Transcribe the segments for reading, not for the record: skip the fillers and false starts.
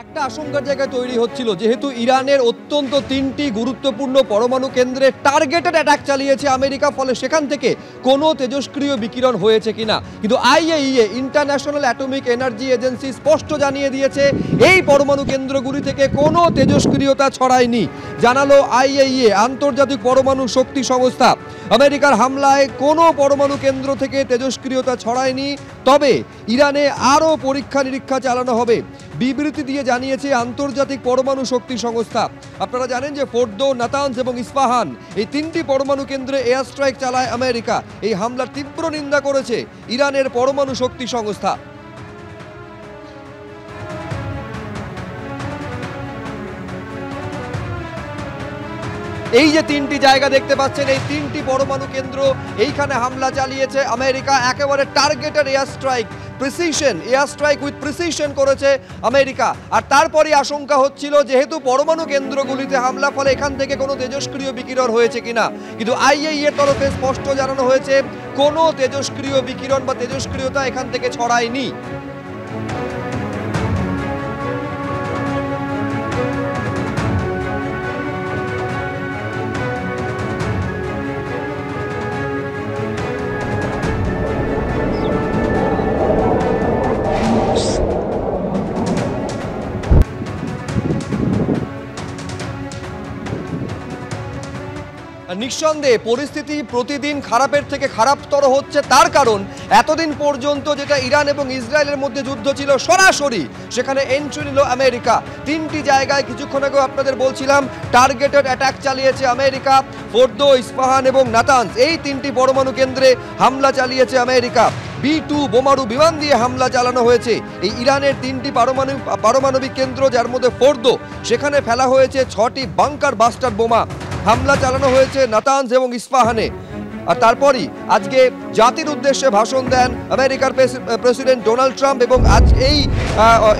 একটা আশঙ্কার জায়গা তৈরি হচ্ছিল যেহেতু ইরানের অত্যন্ত 3টি গুরুত্বপূর্ণ পরমাণু কেন্দ্রে টার্গেটেড অ্যাটাক চালিয়েছে আমেরিকা, ফলে সেখান থেকে কোনো তেজস্ক্রিয় বিকিরণ হয়েছে কিনা। কিন্তু IAEA international atomic energy agency স্পষ্ট জানিয়ে দিয়েছে এই পরমাণু কেন্দ্রগুলি থেকে কোনো তেজস্ক্রিয়তা ছড়ায়নি। জানালো IAEA আন্তর্জাতিক পরমাণু শক্তি সংস্থা, আমেরিকার হামলায় কোনো পরমাণু কেন্দ্র থেকে তেজস্ক্রিয়তা ছড়ায়নি, তবে ইরানে আরও পরীক্ষা নিরীক্ষা চালানো হবে। বিবৃতি দিয়ে জানিয়েছে আন্তর্জাতিক পরমাণু শক্তি সংস্থা। আপনারা জানেন যে ফোর্দো, নাতানজ এবং ইস্পাহান এই 3টি পরমাণু কেন্দ্রে এয়ার স্ট্রাইক চালায় আমেরিকা। এই হামলার তীব্র নিন্দা করেছে ইরানের পরমাণু শক্তি সংস্থা। এই যে 3টি জায়গা দেখতে পাচ্ছেন, এই 3টি পরমাণু কেন্দ্র, এইখানে হামলা চালিয়েছে আমেরিকা। একেবারে targeted air strike, precision air strike with precision করেছে আমেরিকা। আর তারপরই আশঙ্কা হচ্ছিল যেহেতু পরমাণু কেন্দ্রগুলিতে হামলা, ফলে এখান থেকে কোনো তেজস্ক্রিয় বিকিরণ হয়েছে কিনা। কিন্তু IAEA এর তরফে স্পষ্ট জানানো হয়েছে কোনো তেজস্ক্রিয় বিকিরণ বা তেজস্ক্রিয়তা এখান থেকে ছড়ায়নি। নিঃসন্দেহে পরিস্থিতি প্রতিদিন খারাপের থেকে খারাপতর হচ্ছে। তার কারণ এতদিন পর্যন্ত যেটা ইরান এবং ইসরায়েলের মধ্যে যুদ্ধ ছিল, সরাসরি সেখানে এন্ট্রি নিল আমেরিকা। 3টি জায়গায় কিছুক্ষণ আগে আপনাদের বলছিলাম টার্গেটেড অ্যাটাক চালিয়েছে আমেরিকা। ফোর্দো, ইস্পাহান এবং নাতানজ এই 3টি পরমাণু কেন্দ্রে হামলা চালিয়েছে আমেরিকা। B-2 বোমারু বিমান দিয়ে হামলা চালানো হয়েছে এই ইরানের 3টি পারমাণবিক কেন্দ্র, যার মধ্যে ফোর্দো, সেখানে ফেলা হয়েছে 6টি বাংকার বাস্টার বোমা। হামলা চালানো হয়েছে নাতানজ এবং ইস্পাহানে। আর তারপরই আজকে জাতির উদ্দেশ্যে ভাষণ দেন আমেরিকার প্রেসিডেন্ট ডোনাল্ড ট্রাম্প এবং আজ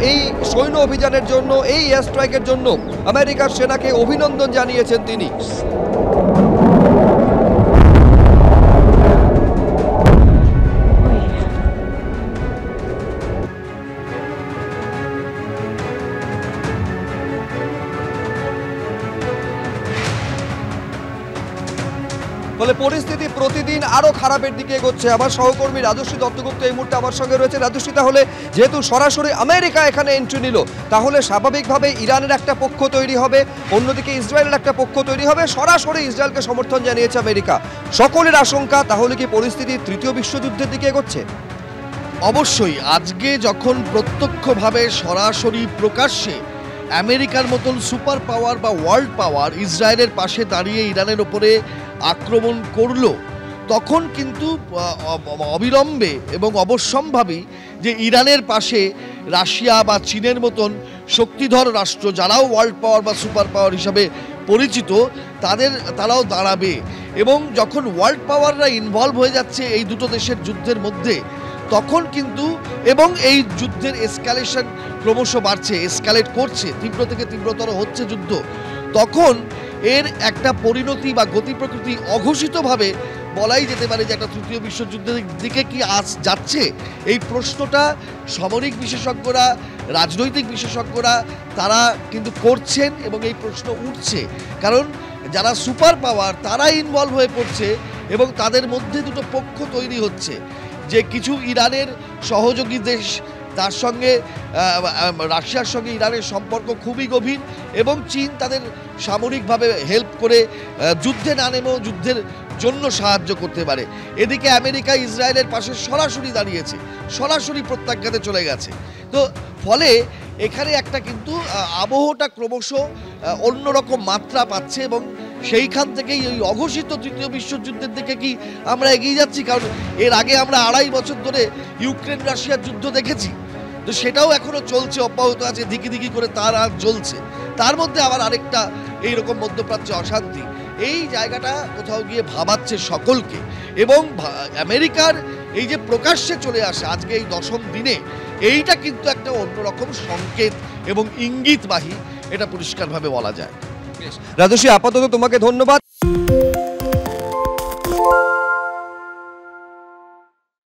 এই সৈন্য অভিযানের জন্য, এই এয়ার স্ট্রাইকের জন্য আমেরিকার সেনাকে অভিনন্দন জানিয়েছেন তিনি। ফলে পরিস্থিতি প্রতিদিন আরো খারাপের দিকে এগোচ্ছে। আমার সহকর্মী রাজশ্রী দত্তগুপ্ত এই মুহূর্তে আমার সঙ্গে রয়েছে। রাজশ্রী, তাহলে যেহেতু সরাসরি আমেরিকা এখানে এন্ট্রি নিল, তাহলে স্বাভাবিকভাবে ইরানের একটা পক্ষ তৈরি হবে, অন্যদিকে ইসরায়েলের একটা পক্ষ তৈরি হবে। সরাসরি ইসরায়েলকে সমর্থন জানিয়েছে আমেরিকা। সকলের আশঙ্কা, তাহলে কি পরিস্থিতি তৃতীয় বিশ্বযুদ্ধের দিকে এগোচ্ছে? অবশ্যই। আজকে যখন প্রত্যক্ষভাবে সরাসরি প্রকাশ্যে আমেরিকার মতন সুপার পাওয়ার বা ওয়ার্ল্ড পাওয়ার ইসরায়েলের পাশে দাঁড়িয়ে ইরানের ওপরে আক্রমণ করলো, তখন কিন্তু অবিলম্বে এবং অবশ্যম্ভাবী যে ইরানের পাশে রাশিয়া বা চীনের মতন শক্তিধর রাষ্ট্র, যারাও ওয়ার্ল্ড পাওয়ার বা সুপার পাওয়ার হিসাবে পরিচিত, তারাও দাঁড়াবে। এবং যখন ওয়ার্ল্ড পাওয়াররা ইনভলভ হয়ে যাচ্ছে এই দুটো দেশের যুদ্ধের মধ্যে, তখন কিন্তু এবং এই যুদ্ধের এসকালেশন ক্রমশ বাড়ছে, এসকালেট করছে, তীব্র থেকে তীব্রতর হচ্ছে যুদ্ধ, তখন এর একটা পরিণতি বা গতি প্রকৃতি অঘোষিতভাবে বলাই যেতে পারে যে একটা তৃতীয় বিশ্বযুদ্ধের দিকে কি আজ যাচ্ছে। এই প্রশ্নটা সামরিক বিশেষজ্ঞরা, রাজনৈতিক বিশেষজ্ঞরা তারা কিন্তু করছেন এবং এই প্রশ্ন উঠছে, কারণ যারা সুপার পাওয়ার তারা ইনভলভ হয়ে পড়ছে এবং তাদের মধ্যে দুটো পক্ষ তৈরি হচ্ছে। যে কিছু ইরানের সহযোগী দেশ, তার সঙ্গে রাশিয়ার সঙ্গে ইরানের সম্পর্ক খুবই গভীর এবং চীন তাদের সামরিকভাবে হেল্প করে যুদ্ধে না নেমেও যুদ্ধের জন্য সাহায্য করতে পারে। এদিকে আমেরিকা ইসরায়েলের পাশে সরাসরি দাঁড়িয়েছে, সরাসরি প্রত্যাঘাতে চলে গেছে। তো ফলে এখানে একটা কিন্তু আবহটা ক্রমশ অন্যরকম মাত্রা পাচ্ছে এবং সেইখান থেকেই ওই অঘোষিত তৃতীয় বিশ্বযুদ্ধের দিকে কি আমরা এগিয়ে যাচ্ছি। কারণ এর আগে আমরা 2.5 বছর ধরে ইউক্রেন রাশিয়ার যুদ্ধ দেখেছি, তো সেটাও এখনো চলছে, অব্যাহত আছে, দিকি দিকি করে তার আর চলছে। তার মধ্যে আবার আরেকটা এইরকম মধ্যপ্রাচ্যে অশান্তি, এই জায়গাটা কোথাও গিয়ে ভাবাচ্ছে সকলকে। এবং আমেরিকার এই যে প্রকাশ্যে চলে আসে আজকে এই 10ম দিনে, এইটা কিন্তু একটা অন্যরকম সংকেত এবং ইঙ্গিতবাহী, এটা পরিষ্কারভাবে বলা যায়। রাজশ্রী, আপাতত তোমাকে ধন্যবাদ।